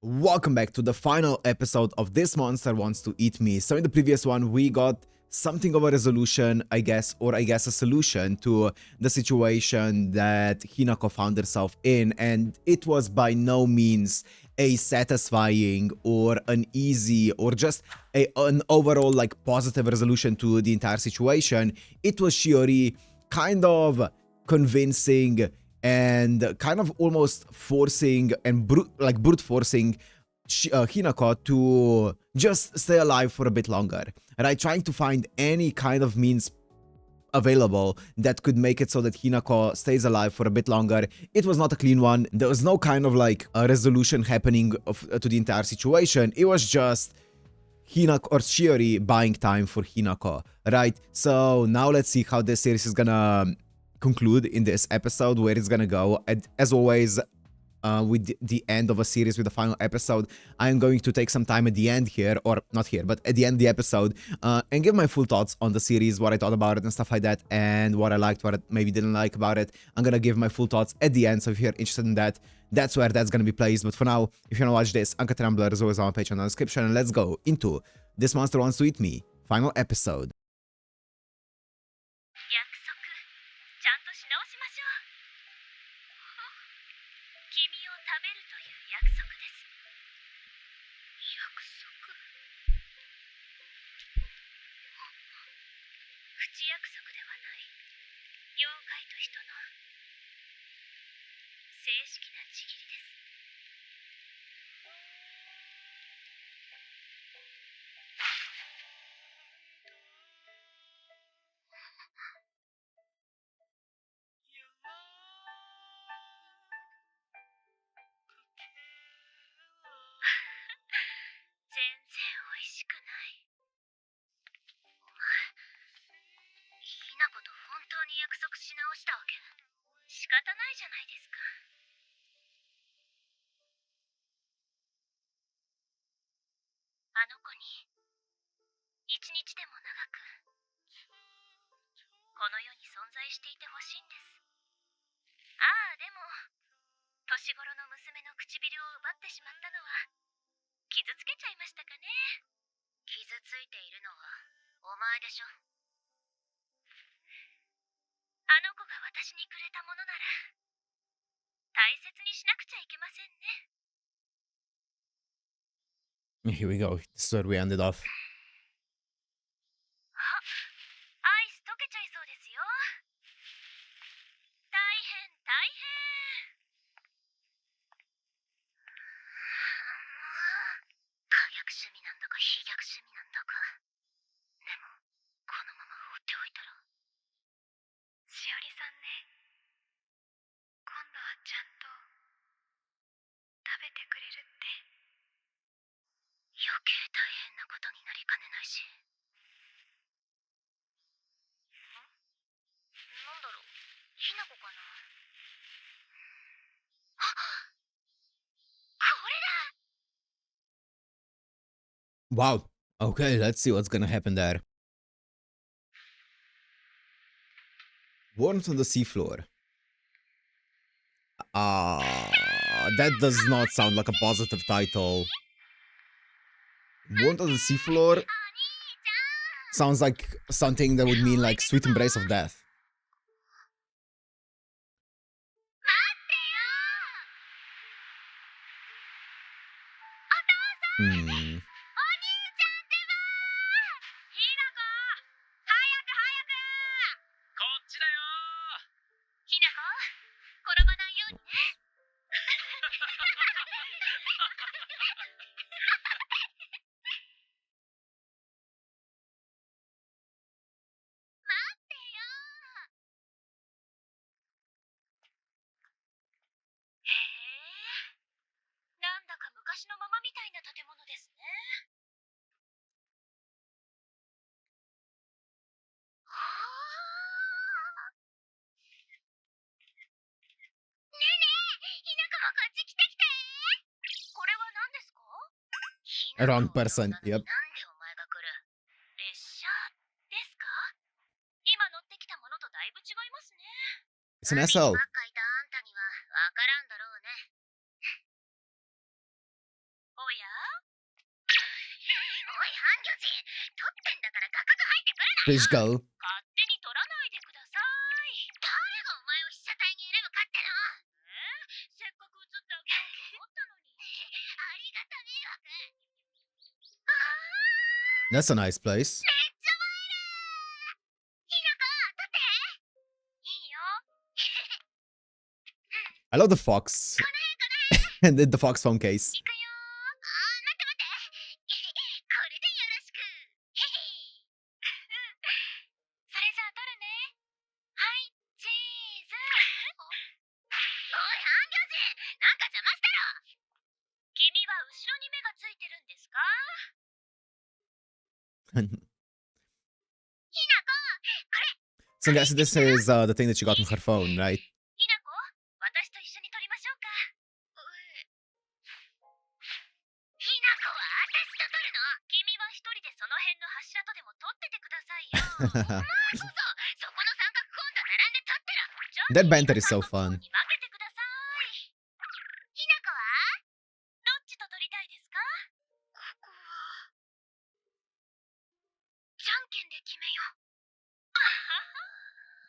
Welcome back to the final episode of This Monster Wants to Eat Me. So in the previous one, we got something of a resolution, I guess, or I guess a solution to the situation that Hinako found herself in, and it was by no means a satisfying or an easy or just an overall like positive resolution to the entire situation. It was Shiori kind of convincing and kind of almost forcing and brute forcing Hinako to just stay alive for a bit longer, right? Trying to find any kind of means available that could make it so that Hinako stays alive for a bit longer. It was not a clean one. There was no kind of like a resolution happening to the entire situation. It was just Hinako or Shiori buying time for Hinako, right? So now let's see how this series is gonna conclude in this episode, where it's gonna go. And as always, with the end of a series, with the final episode, I am going to take some time at the end here, or not here, but at the end of the episode, and give my full thoughts on the series, what I thought about it and stuff like that, and what I liked, what I maybe didn't like about it. I'm gonna give my full thoughts at the end, so if you're interested in that, that's where that's gonna be placed. But for now, if you wanna watch this, Uncut Rambler is always on my page in the description, and let's go into This Monster Wants to Eat Me, final episode. 私にくれたものなら大切にしなくちゃいけませんね。 Here we go. This is where we ended off. アイス溶けちゃいそうですよ。大変大変。可逆趣味なんだか非逆趣味なんだか。でもこのまま放っておいたら。しおりさんね、今度はちゃんと食べてくれるって。余計大変なことになりかねないし。なんだろう、ひなこかな。あ、これだ。 Wow. Okay, let's see what's gonna happen there. Warmth on the seafloor. That does not sound like a positive title. Warmth on the seafloor sounds like something that would mean like sweet embrace of death. Hmm. Wrong person. Yep. It's an SL. やおい、半魚人、取ってんだから画角入ってくるなよ。 Fish girl. 勝手に取らないでください。誰がお前を被写体に選ぶかっての。せっかく映ってあげようと思ったのに。ありがた迷惑。That's a nice place. めっちゃ映える。ひなこ、撮って。いいよ。 I love the fox. この辺 And the fox phone case. 行くよ。待って待って。これでよろしく。へへ。それじゃあ撮るね。はい、チーズ。おい、半魚人、なんか邪魔したろ。君は後ろに目がついてるんですか？ひなこ、これ。 So I guess this is the thing that she got on her phone, right? ひなこ、私と一緒に撮りましょうか。ひなこは私と撮るの？君は一人でその辺の柱とでも撮っててくださいよ。まあ、そうそう、そこの三角コーンと並んで撮ってろ。じゃあ That banter is so fun. に分けてください。ひなこはどっちと撮りたいですか？ここはじゃんけんで決めよう。あはは。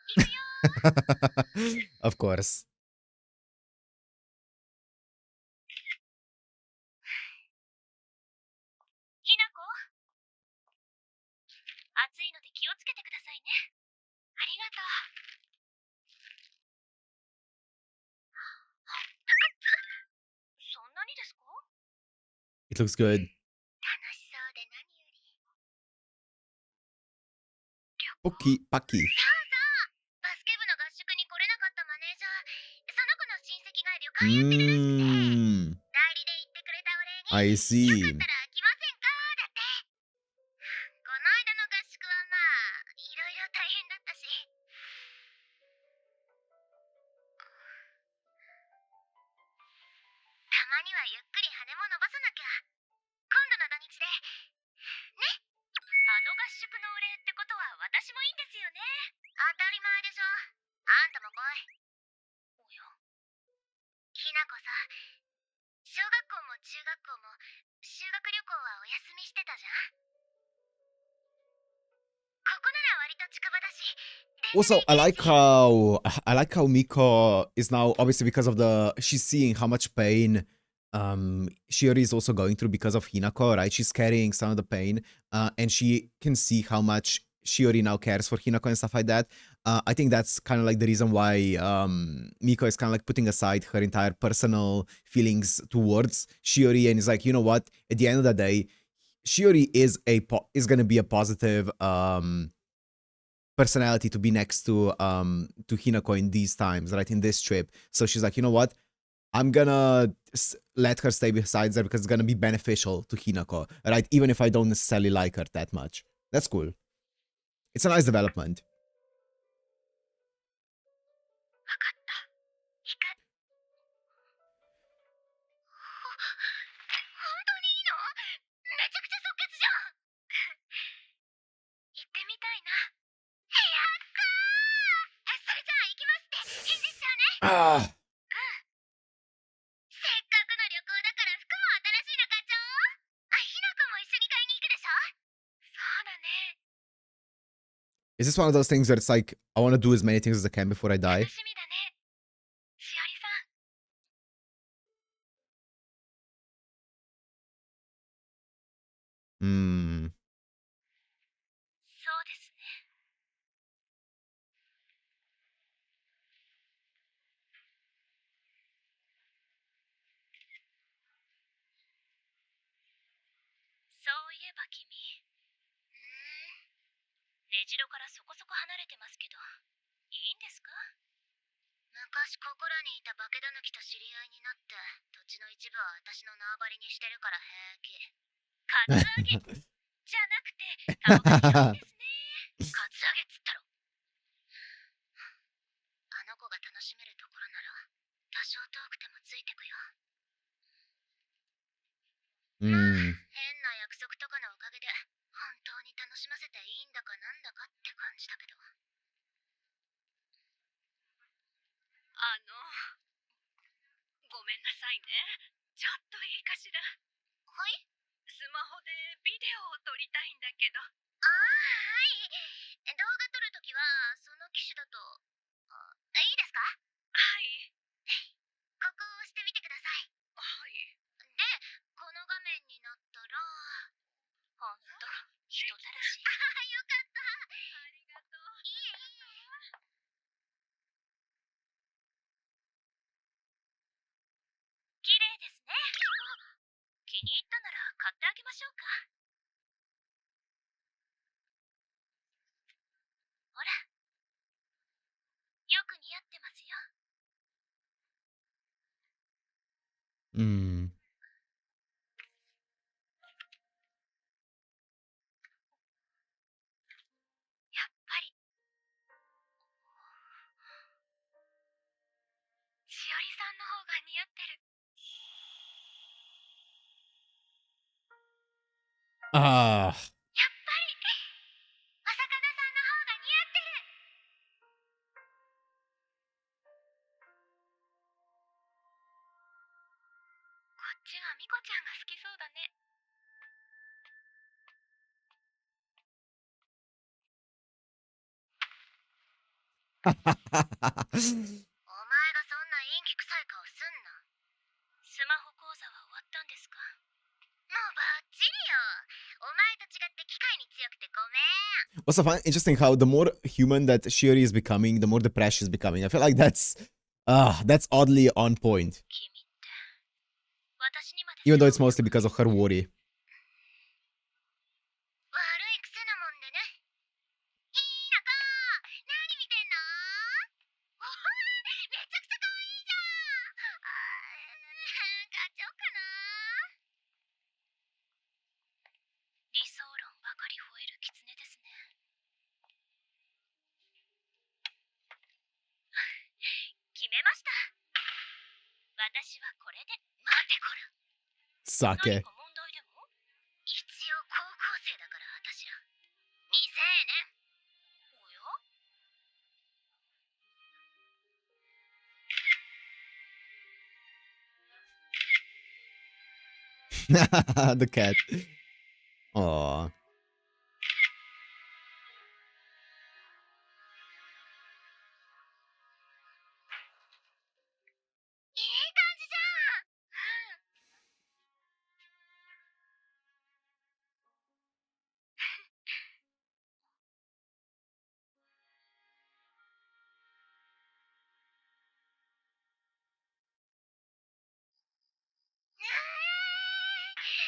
いくよ。Of course. ひなこ、暑いので気をつけてくださいね。ありがとう。そんなにですか？ It looks good. 楽しそうで何より。Pucky, Pucky. そうそう、バスケ部の合宿に来れなかったマネージャー、その子の親戚が旅館やってるらしくて、代理で行ってくれたお礼に、 I よ see. かったら来ませんかだって。この間の合宿はまあいろいろ大変だったし、たまにはゆっくり羽も伸ばさなきゃ。今度の土日でね。あの合宿のお礼ってことは私もいいんですよね。当たり前でしょ。あんたも来い。おや、ひなこさ、小学校も中学校も修学旅行はお休みしてたじゃん。ここなら割と近場だし。 Also, I like how Miko is now, obviously because of she's seeing how much pain Shiori is also going through because of Hinako, right? She's carrying some of the pain, and she can see how much Shiori now cares for Hinako and stuff like that. I think that's kind of like the reason why Miko is kind of like putting aside her entire personal feelings towards Shiori and is like, you know what? At the end of the day, Shiori is gonna be a positive personality to be next to Hinako in these times, right? In this trip. So she's like, you know what? I'm gonna let her stay beside her because it's gonna be beneficial to Hinako, right? Even if I don't necessarily like her that much. That's cool. It's a nice development. わかった。行く。本当にいいの？めちゃくちゃ即決じゃん。行ってみたいな。やったー。それじゃあ行きますって返事しちゃうね。Ah. せっかくの旅行だから服も新しいの買っちゃおう。ひなこも一緒に買いに行くでしょ。そうだね。 Is this one of those things where it's like, I want to do as many things as I can before I die? 楽しみだね。しおりさん。そうですね。そういえば君、根城からそこそこ離れてますけど、いいんですか？昔ここらにいた化け狸と知り合いになって、土地の一部は私の縄張りにしてるから平気。カツアゲじゃなくて、タオカリですね。カツアゲっつったろ。あの子が楽しめるところなら、多少遠くてもついてくよ。変な約束とかのおかげで本当に楽しませていいんだかなんだかって感じだけど。ごめんなさいね。ちょっといいかしら。は気に入ったなら買ってあげましょうか。ほら、よく似合ってますよ。やっぱりしおりさんの方が似合ってる。ああ。やっぱりお魚さんの方が似合ってる。こっちはミコちゃんが好きそうだね。お前がそんな陰気臭い顔すんな。スマホ講座は終わったんですか？もうバッチリよ。お前と違って機械に強くてごめん。Also, I find it interesting how the more human that Shiori is becoming, the more depressed she's becoming. I feel like that's oddly on point. 君って私にまで Even though it's mostly because of her worry. 悪い癖なもんでね。ひなこ、何見てんの？おほめちゃくちゃ可愛いじゃん。買っちゃおうかな。理想論ばかり吠える狐ですね。決めました。私はこれで。待てこら。Sake. 何か問題でも？一応高校生だから私ら。未成年。おや？The cat. Aww. いい感じじゃん。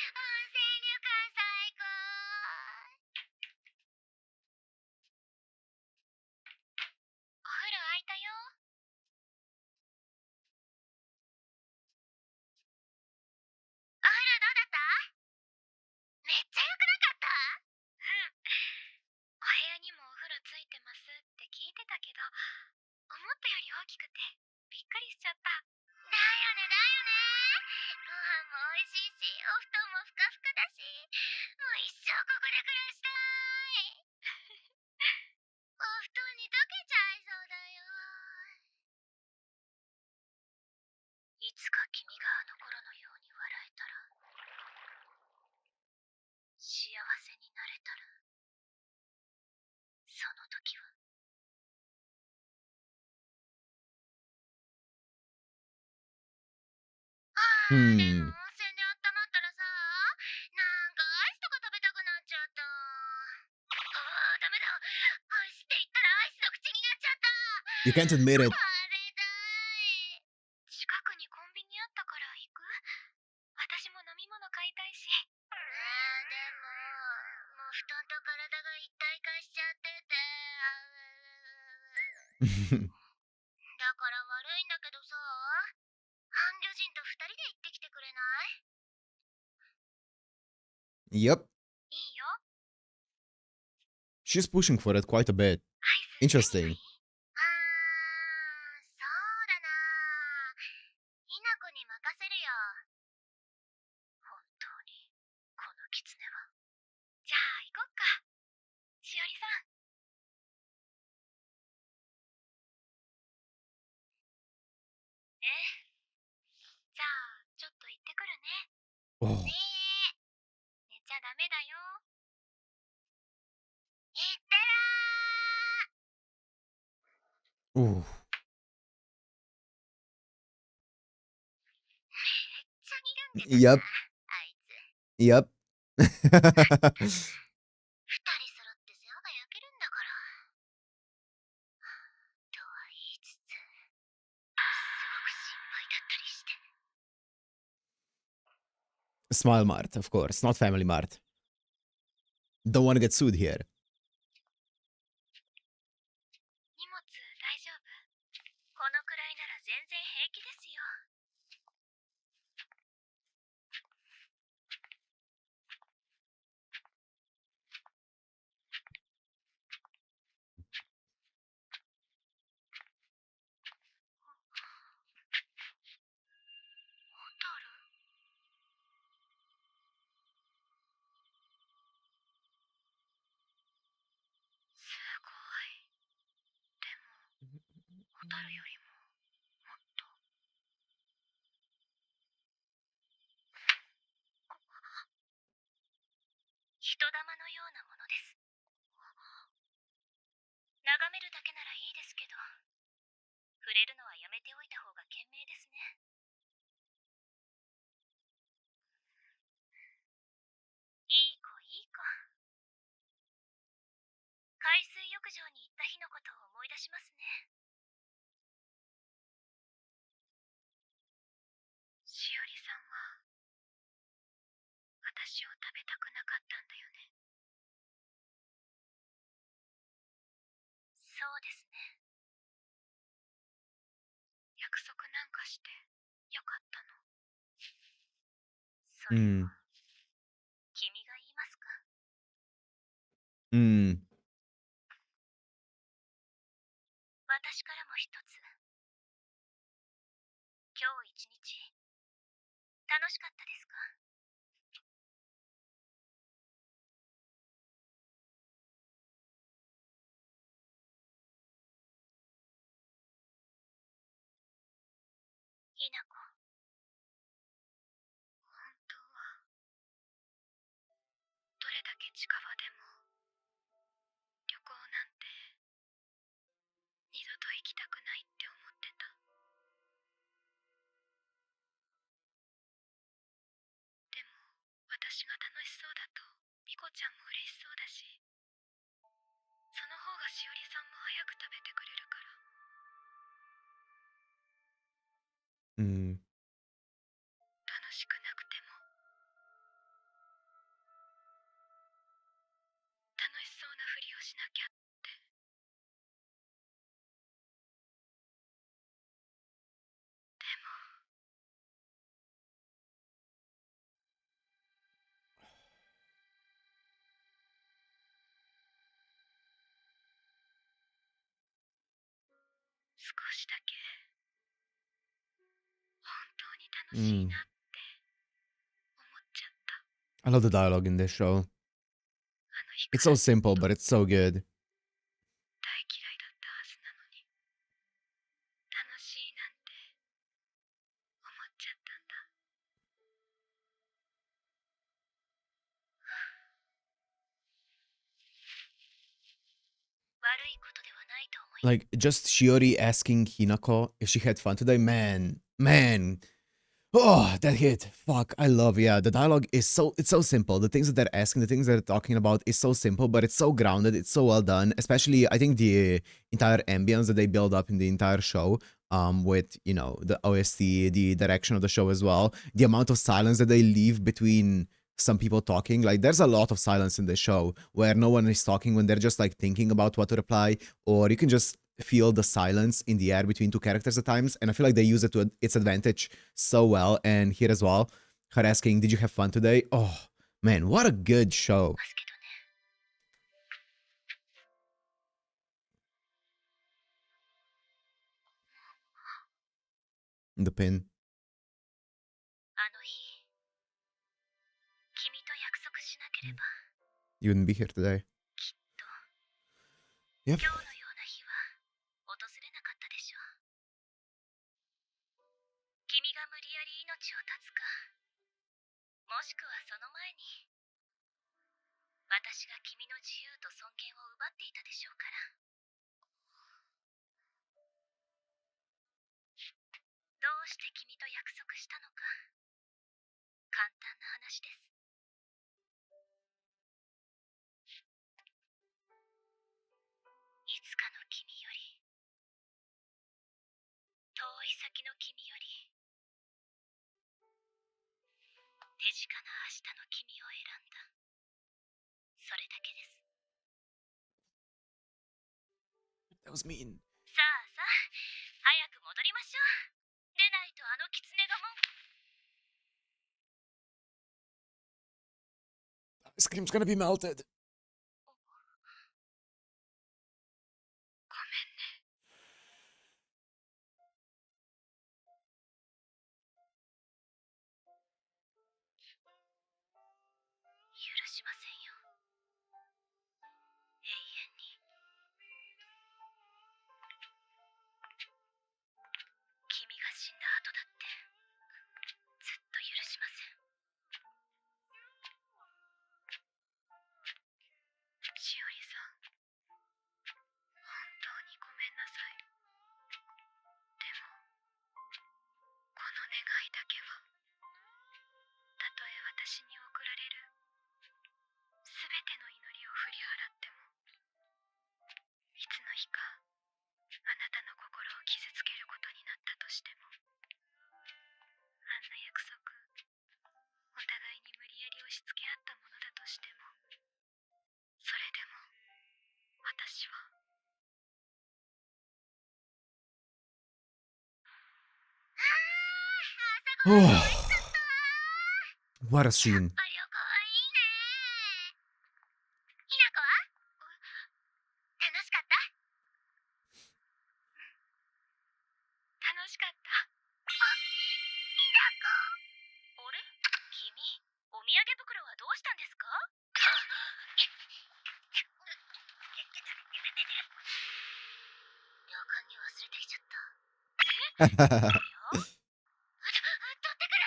温泉旅館最高。お風呂空いたよ。お風呂どうだった？めっちゃ良くなかった？お部屋にもお風呂ついてますって聞いてたけど、思ったより大きくてびっくりしちゃった。だよねだよね。ご飯も美味しいし、お布団もふかふかだし、もう一生ここで暮らしたい。お布団に溶けちゃいそうだよ。いつか君があの頃のように笑えたら、幸せになれたら、その時は。でも温泉で温まったらさ、なんかアイスとか食べたくなっちゃった。ダメだ。アイスって言ったらアイスの口になっちゃった。You can't admit it. 食べたい。近くにコンビニあったから行く？私も飲み物買いたいし。でも、もう布団と体が一体化しちゃってて。だから悪いんだけどさ、伴侶人と二人で行ってきてくれない？ Yep. いいよ。She's pushing for it quite a bit. アイス Interesting. そうだな。ひなこに任せるよ。本当に、この狐は。じゃあ行こっか。しおりさん。じゃあ、ちょっと行ってくるね。Oh. ねえ。寝ちゃダメだよ。いってらー。 Ooh. めっちゃ睨んでたな。Yep. あいつ。Yep. 二人揃って世話が焼けるんだから。とは言いつつ、すごく心配だったりして。Smile Mart, of course, not Family Mart. Don't want to get sued here. 荷物大丈夫？このくらいなら全然平気ですよ。ホタル？すごい。でも、ホタルよりももっと。人玉のようなものです。眺めるだけならいいですけど、触れるのはやめておいた方が賢明ですね。いい子いい子。海水浴場に行った日のことを思い出しますね。しおりさんは私を食べたくなかったんだよね。そうですね。約束なんかしてよかったの？それを君が言いますか？私からも一つ。今日一日楽しかったですか？ひなこ。本当はどれだけ近場でも旅行なんて二度と行きたくないって思ってた。でも私が楽しそうだとミコちゃんも嬉しそうだし、その方がしおりさんも早く食べてくれるから。楽しくなくても楽しそうなふりをしなきゃって。でも少しだけ本当に楽しいなって思っちゃった。I love the dialogue in this show. あの日 It's から so simple, but it's so good. 大嫌いだったはずなのに楽しいなんて思っちゃったんだ。悪いことではないと思います。 Like, just Shiori asking Hinako if she had fun today. Man. Oh, that hit. Fuck, I love, yeah. The dialogue is it's so simple. The things that they're asking, the things that they're talking about is so simple, but it's so grounded. It's so well done. Especially, I think the entire ambience that they build up in the entire show, with, you know, the OST, the direction of the show as well. The amount of silence that they leave between some people talking. Like, there's a lot of silence in the show where no one is talking when they're just, like, thinking about what to reply, or you can just feel the silence in the air between two characters at times, and I feel like they use it to its advantage so well. And here as well, her asking, "Did you have fun today?" Oh man, what a good show. ますけどね。The pin. あの日君と約束しなければ You wouldn't be here today. きっと Yep. 今日のような日は訪れなかったでしょう。君が無理やり命を絶つか、もしくはその前に私が君の自由と尊厳を奪っていたでしょうから。どうして君と約束したのか、簡単な話です。いつかの君より、遠い先の君より、手近な明日の君を選んだ。それだけです。 That was mean. さあさあ、早く戻りましょう。でないとあの狐がもう。 Ice cream's gonna be melted. ごめんね。許しませんよ。永遠に。君が死んだ後だってずっと許しません。しおりさん、本当にごめんなさい。でも、この願いだけは、たとえ私に贈られるすべての祈りを振り払っても、いつの日かあなたの心を傷つけることになったとしても、あんな約束、お互いに無理やり押し付け合ったものだとしても、それでも私は。 Oh, what a scene. あ、旅行はいいね。ひなこは楽しかった？楽しかった。あ、ひなこ。あれ？君、お土産袋はどうしたんですか？旅館に忘れてきちゃった。え？取ってくる。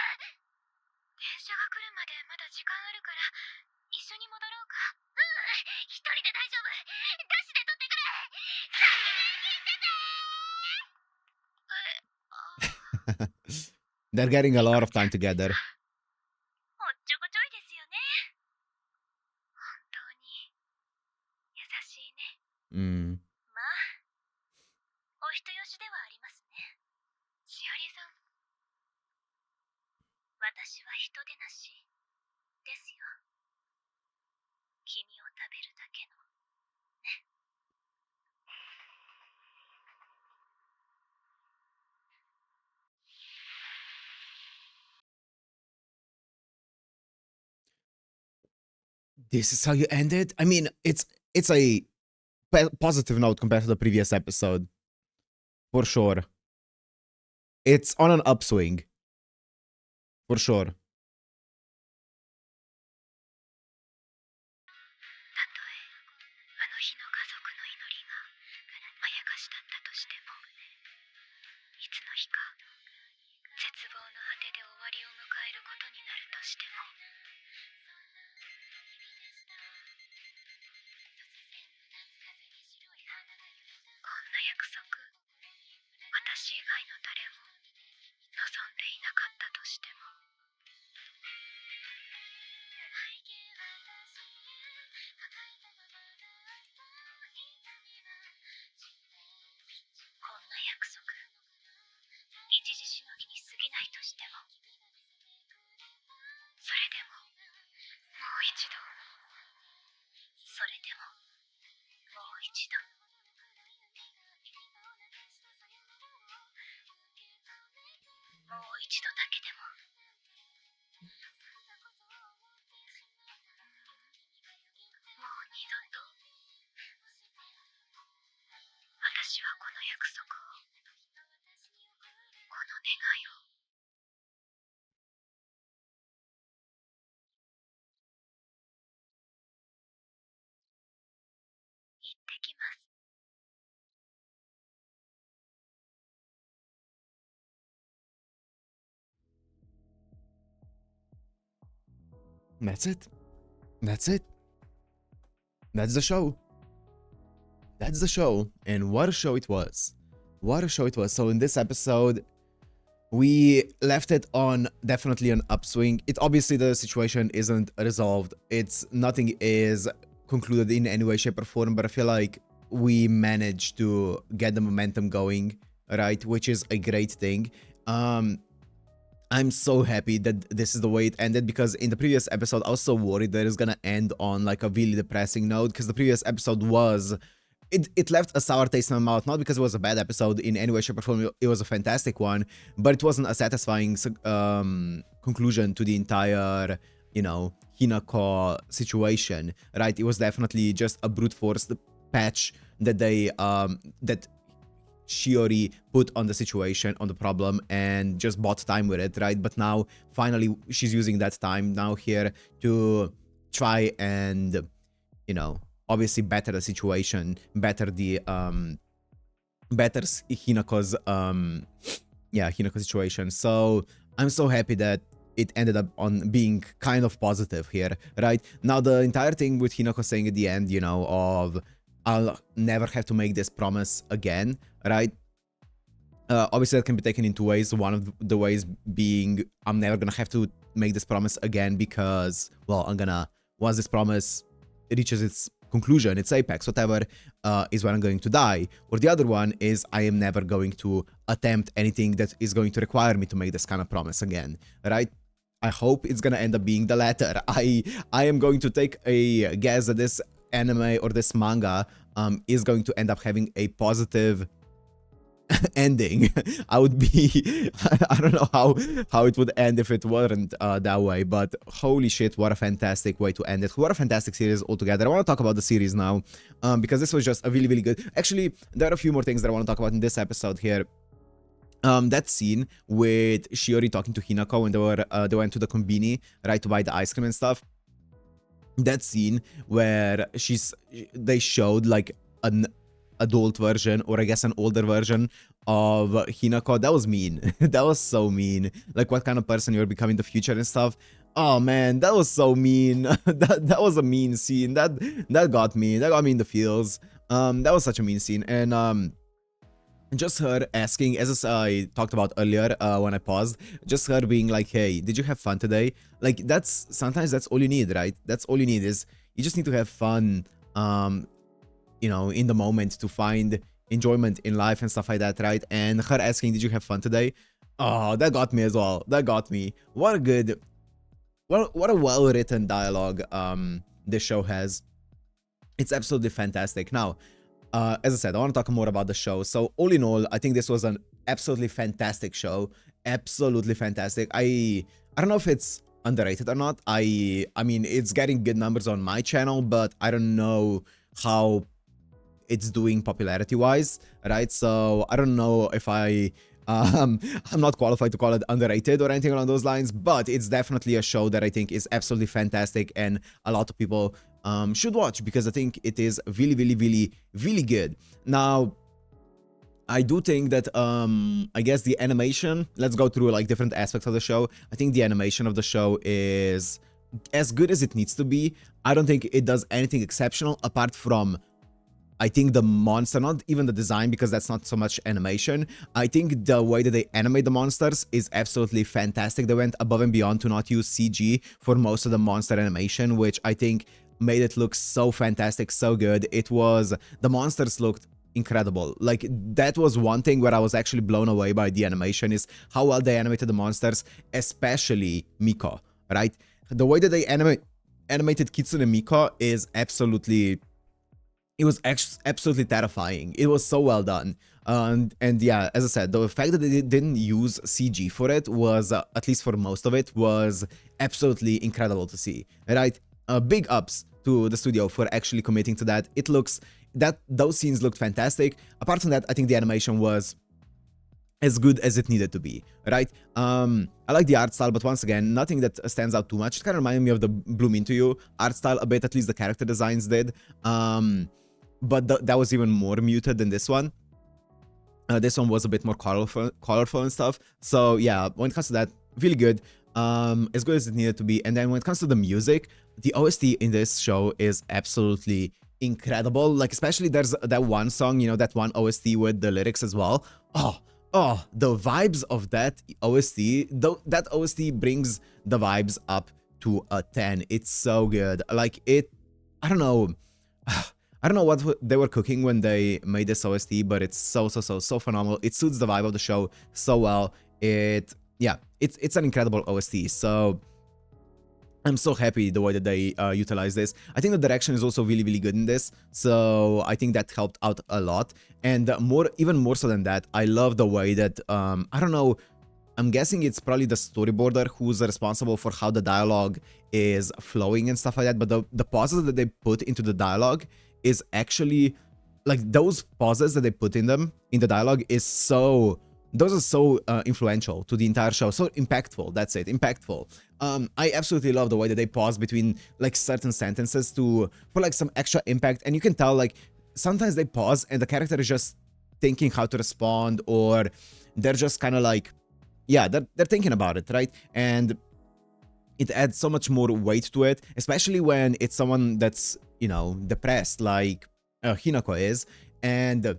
電車が来るまでまだ時間あるから一緒に戻ろうか。うん、一人で大丈夫。ダッシュで取ってくる。先に行ってて。They're getting a lot of time together. おっちょこちょいですよね。本当に優しいね。まあ、お人よしではありますね。しおりさん、私は人でなしですよ。君を食べるだけのね。This is how you end it? I mean, it's a positive note compared to the previous episode. For sure. It's on an upswing. For sure. たとえあの日の家族の祈りがまやかしだったとしても、いつの日か絶望の果てで終わりを迎えることになるとしても、こんな約束、私以外の誰も望んでいなかったとしても、こんな約束、一時しのぎに過ぎないとしても、それでももう一度、それでももう一度、もう一度だけでも、もう二度と、私はこの約束を、この願いを、行ってきます。That's it. That's it. That's the show. That's the show. And what a show it was. What a show it was. So in this episode, we left it on definitely an upswing. It obviously the situation isn't resolved. It's nothing is concluded in any way, shape, or form, but I feel like we managed to get the momentum going, right? Which is a great thing. I'm so happy that this is the way it ended, because in the previous episode I was so worried that it's gonna end on like a really depressing note, because the previous episode was it left a sour taste in my mouth, not because it was a bad episode in any way, shape, or form. It was a fantastic one, but it wasn't a satisfying conclusion to the entire, you know, Hinako situation, right? It was definitely just a brute force patch that they that Shiori put on the situation, on the problem, and just bought time with it, right? But now finally she's using that time now here to try and, you know, obviously better the situation, better the better Hinako's Hinako situation. So I'm so happy that it ended up on being kind of positive here, right? Now the entire thing with Hinako saying at the end, you know, of I'll never have to make this promise again, right? Obviously that can be taken in two ways. One of the ways being I'm never gonna have to make this promise again because, well, I'm gonna, once this promise reaches its conclusion, its apex, whatever, is when I'm going to die. Or the other one is I am never going to attempt anything that is going to require me to make this kind of promise again, right? I hope it's gonna end up being the latter. I am going to take a guess that this anime or this manga is going to end up having a positive ending. I would be I don't know how it would end if it weren't that way, but holy shit, what a fantastic way to end it. What a fantastic series altogether. I want to talk about the series now, because this was just a really, really good. Actually, there are a few more things that I want to talk about in this episode here. That scene with Shiori talking to Hinako when they went to the konbini, right, to buy the ice cream and stuff. That scene where they showed like an adult version, or I guess an older version of Hinako. That was mean. That was so mean. Like what kind of person you're becoming in the future and stuff. Oh man, that was so mean. that was a mean scene. That got me. That got me in the feels. That was such a mean scene. And just her asking, as I talked about earlier when I paused, just her being like, hey, did you have fun today? Like, sometimes that's all you need, right? That's all you need, is you just need to have fun, you know, in the moment, to find enjoyment in life and stuff like that, right? And her asking, did you have fun today? Oh, that got me as well. That got me. What a well-written dialogue this show has. It's absolutely fantastic. Now, as I said, I want to talk more about the show. So all in all, I think this was an absolutely fantastic show. Absolutely fantastic. I don't know if it's underrated or not. I mean, it's getting good numbers on my channel, but I don't know how it's doing popularity wise, right? So I don't know if I'm not qualified to call it underrated or anything along those lines, but it's definitely a show that I think is absolutely fantastic and a lot of people should watch, because I think it is really, really, really, really good. Now, I do think that I guess the animation, let's go through like different aspects of the show. I think the animation of the show is as good as it needs to be. I don't think it does anything exceptional apart from, I think, the monster, not even the design, because that's not so much animation. I think the way that they animate the monsters is absolutely fantastic. They went above and beyond to not use CG for most of the monster animation, which I think made it look so fantastic, so good. The monsters looked incredible. Like, that was one thing where I was actually blown away by the animation, is how well they animated the monsters, especially Miko, right? The way that they animated Kitsune Miko is absolutely... It was absolutely terrifying. It was so well done. And yeah, as I said, the fact that they didn't use CG for it was, at least for most of it, was absolutely incredible to see, right? Big ups to the studio for actually committing to that. Those scenes looked fantastic. Apart from that, I think the animation was as good as it needed to be, right? I like the art style, but once again, nothing that stands out too much. It kind of reminded me of the Bloom Into You art style a bit, at least the character designs did. But that was even more muted than this one. This one was a bit more colorful and stuff. So yeah, when it comes to that, really good. As good as it needed to be. And then when it comes to the music, the OST in this show is absolutely incredible. Like, especially there's that one song, you know, that one OST with the lyrics as well. Oh, the vibes of that OST, that OST brings the vibes up to a 10. It's so good. Like, I don't know. I don't know what they were cooking when they made this OST, but it's so phenomenal. It suits the vibe of the show so well. Yeah, it's an incredible OST. So I'm so happy the way that they utilize this. I think the direction is also really, really good in this. So I think that helped out a lot. And even more so than that, I love the way that, I don't know, I'm guessing it's probably the storyboarder who's responsible for how the dialogue is flowing and stuff like that. But the pauses that they put into the dialogue is actually, like, those pauses that they put in the dialogue is so... Those are so influential to the entire show, so impactful. That's it, impactful. I absolutely love the way that they pause between like certain sentences for like some extra impact, and you can tell like sometimes they pause and the character is just thinking how to respond, or they're just kind of like, yeah, they're thinking about it, right? And it adds so much more weight to it, especially when it's someone that's, you know, depressed like Hinako is, and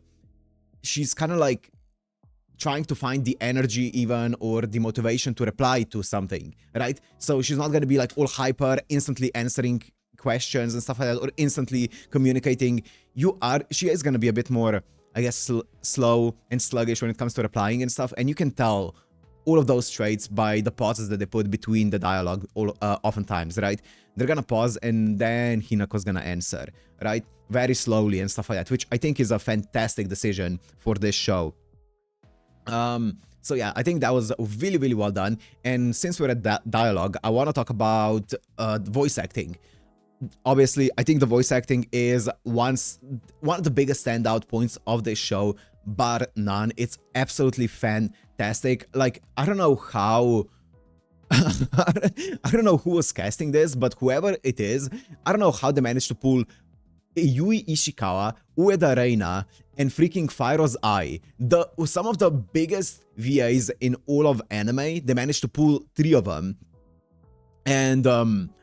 she's kind of like trying to find the energy even or the motivation to reply to something, right? So she's not going to be like all hyper, instantly answering questions and stuff like that, or instantly communicating. She is going to be a bit more, I guess, slow and sluggish when it comes to replying and stuff. And you can tell all of those traits by the pauses that they put between the dialogue oftentimes, right? They're going to pause and then Hinako's going to answer, right? Very slowly and stuff like that, which I think is a fantastic decision for this show. So yeah, I think that was really, really well done. And since we're at that dialogue, I want to talk about voice acting. Obviously, I think the voice acting is one of the biggest standout points of this show, bar none. It's absolutely fantastic. Like, I don't know how... I don't know who was casting this, but whoever it is, I don't know how they managed to pull Yui Ishikawa, Ueda Reina, and freaking Fyro's Eye. Some of the biggest VAs in all of anime, they managed to pull 3 of them. And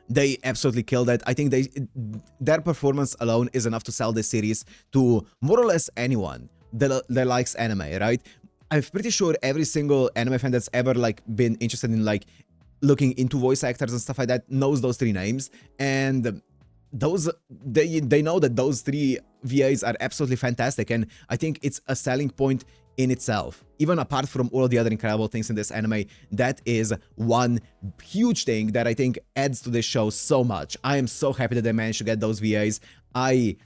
they absolutely killed it. I think their performance alone is enough to sell this series to more or less anyone that likes anime, right? I'm pretty sure every single anime fan that's ever like been interested in like looking into voice actors and stuff like that knows those 3 names. And they know that those 3 VAs are absolutely fantastic, and I think it's a selling point in itself. Even apart from all the other incredible things in this anime, that is one huge thing that I think adds to this show so much. I am so happy that they managed to get those VAs. I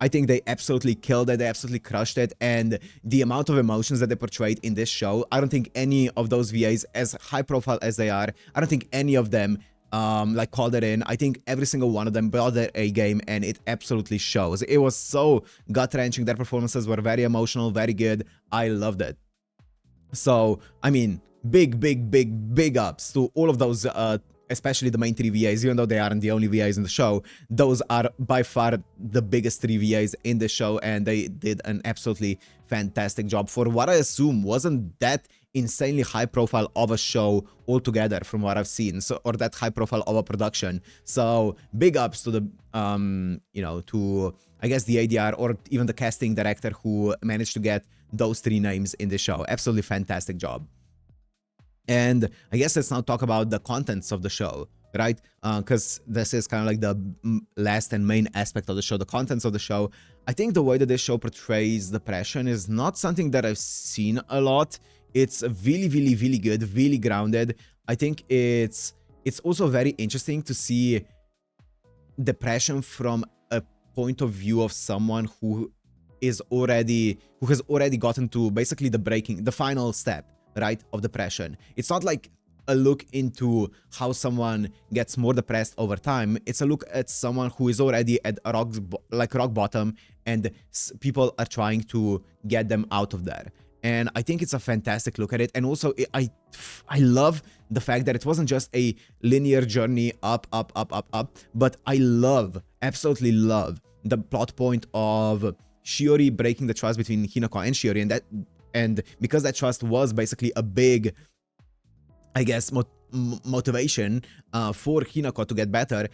think they absolutely killed it, they absolutely crushed it, and the amount of emotions that they portrayed in this show, I don't think any of those VAs, as high profile as they are, I don't think any of them like called it in. I think every single one of them brought their A game, and it absolutely shows. It was so gut-wrenching. Their performances were very emotional, very good. I loved it. So, I mean, big ups to all of those, especially the main 3 VAs, even though they aren't the only VAs in the show. Those are by far the biggest 3 VAs in the show, and they did an absolutely fantastic job for what I assume wasn't that insanely high profile of a show altogether from what I've seen, so, or that high profile of a production. So big ups to the you know, to I guess the ADR or even the casting director who managed to get those 3 names in the show. Absolutely fantastic job. And I guess let's now talk about the contents of the show, right? Because this is kind of like the last and main aspect of the show, the contents of the show. I think the way that this show portrays depression is not something that I've seen a lot. It's really good, really grounded. I think it's also very interesting to see depression from a point of view of someone who has already gotten to basically the final step, right, of depression. It's not like a look into how someone gets more depressed over time. It's a look at someone who is already at a rock bottom, and people are trying to get them out of there. And I think it's a fantastic look at it. And also, I love the fact that it wasn't just a linear journey up, but I absolutely love the plot point of Shiori breaking the trust between Hinako and Shiori, and because that trust was basically a big, I guess, motivation for Hinako to get better,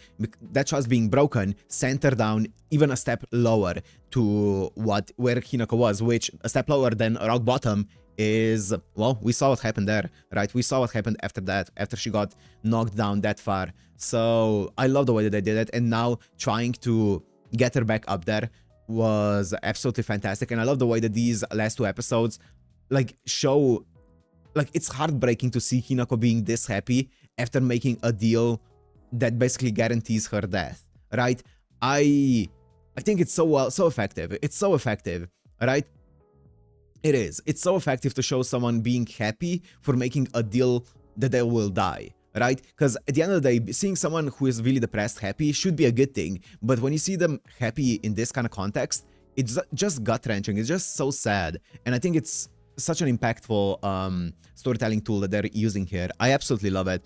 that trust being broken sent her down even a step lower to where Hinako was, which a step lower than rock bottom is, well, we saw what happened there, right? We saw what happened after that, after she got knocked down that far. So I love the way that they did it, and now trying to get her back up there was absolutely fantastic. And I love the way that these last 2 episodes like show like, it's heartbreaking to see Hinako being this happy after making a deal that basically guarantees her death, right? I think it's so effective. It's so effective, right? It is. It's so effective to show someone being happy for making a deal that they will die, right? Because at the end of the day, seeing someone who is really depressed happy should be a good thing. But when you see them happy in this kind of context, it's just gut-wrenching. It's just so sad. And I think it's such an impactful storytelling tool that they're using here. I absolutely love it.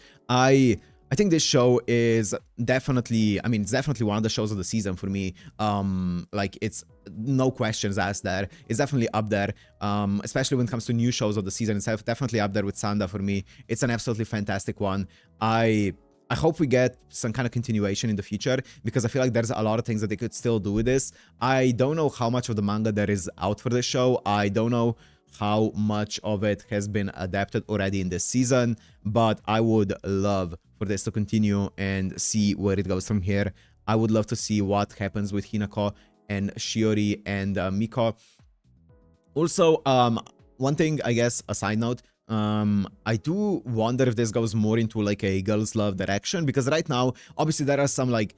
I think this show is definitely, I mean, it's definitely one of the shows of the season for me. Like, it's no questions asked there. It's definitely up there, especially when it comes to new shows of the season. It's definitely up there with Sanda for me. It's an absolutely fantastic one. I hope we get some kind of continuation in the future, because I feel like there's a lot of things that they could still do with this. I don't know how much of the manga there is out for this show. I don't know how much of it has been adapted already in this season, but I would love for this to continue and see where it goes from here. I would love to see what happens with Hinako and Shiori and Miko. Also, one thing, I guess, a side note, I do wonder if this goes more into like a girls' love direction, because right now, obviously, there are some like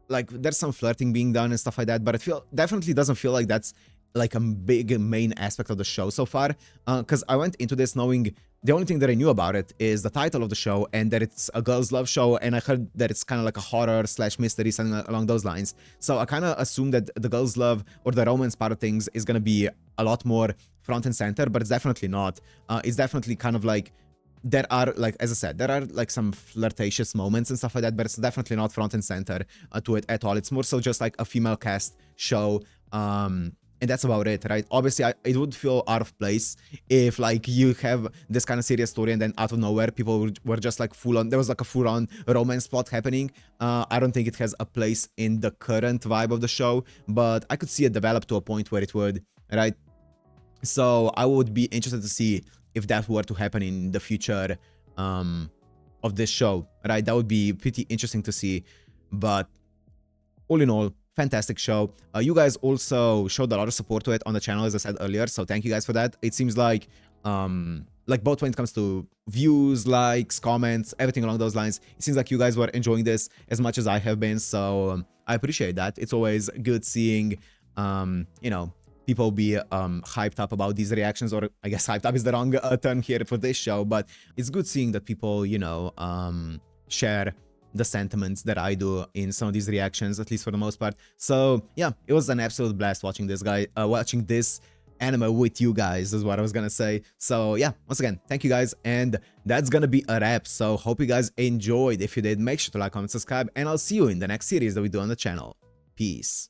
there's some flirting being done and stuff like that, but it definitely doesn't feel like that's like a big main aspect of the show so far, because I went into this knowing the only thing that I knew about it is the title of the show and that it's a girls' love show, and I heard that it's kind of like a horror / mystery, something along those lines. So I kind of assumed that the girls' love or the romance part of things is gonna be a lot more front and center, but it's definitely not. It's definitely kind of like, there are, like, as I said, there are like some flirtatious moments and stuff like that, but it's definitely not front and center to it at all. It's more so just like a female cast show, and that's about it, right? Obviously, it would feel out of place if like you have this kind of serious story and then out of nowhere people were just like full on, there was like a full on romance plot happening. I don't think it has a place in the current vibe of the show, but I could see it develop to a point where it would, right? So I would be interested to see if that were to happen in the future of this show, right? That would be pretty interesting to see. But all in all, fantastic show. You guys also showed a lot of support to it on the channel, as I said earlier, so thank you guys for that. It seems like both when it comes to views, likes, comments, everything along those lines, it seems like you guys were enjoying this as much as I have been, so I appreciate that. It's always good seeing, you know, people be hyped up about these reactions, or I guess hyped up is the wrong term here for this show, but it's good seeing that people, you know, share the sentiments that I do in some of these reactions, at least for the most part. So yeah, it was an absolute blast watching this anime with you guys, is what I was gonna say. So yeah, once again, thank you guys, and that's gonna be a wrap. So hope you guys enjoyed. If you did, make sure to like, comment, subscribe, and I'll see you in the next series that we do on the channel. Peace.